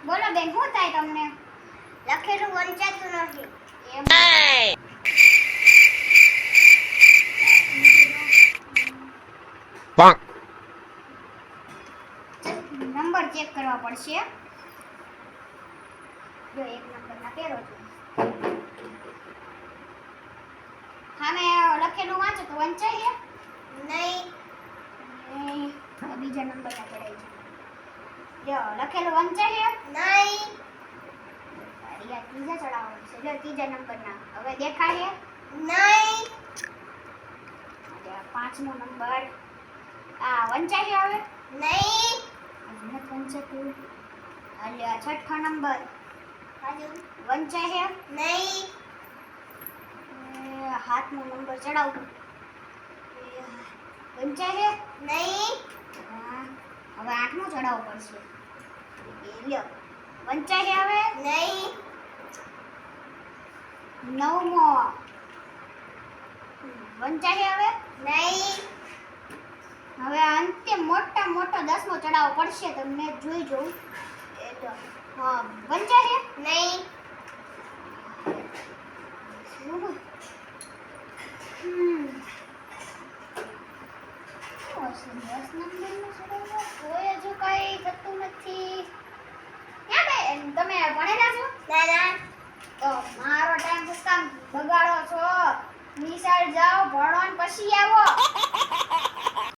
બોલો બેન શું થાય તમને? લખેલું વંચાતું નથી. એમ bonk, નંબર ચેક કરવા પડશે. જો એક નંબર ના પેરો છે. સામે લખેલું વાંચો તો વંચાય નહીં. છે બીજા નંબર ના પડાય છે. જો લખેલું વંચાય નહીં. યાર ત્રીજા ચડાવવા પડશે. જો ત્રીજા નંબર ના હવે દેખાય નહીં. પાંચમો નંબર આ વંચાય હવે નહીં. નથી વંચાતું. અલ્યા છઠ્ઠો નંબર હજુ વંચાય નહીં. હાથનો નંબર ચડાવું વંચાય નહીં. હવે આઠમો ચડાવવો પડશે. એ લ્યો વંચાય હવે નહીં. નવમો વંચાય હવે નહીં. હવે અંતે મોટો 10મો ચડાવવો પડશે. તમને જોઈ જોઉં એ તો હા વંચાય નહીં. કોઈ હજુ કઈ થતું નથી. ક્યાં બેન તમે ભણેલા છો? ના ના. તો મારો ટાઈમ કામ બગાડો છો. નિશાળ જાઓ ભણો ને પછી આવો.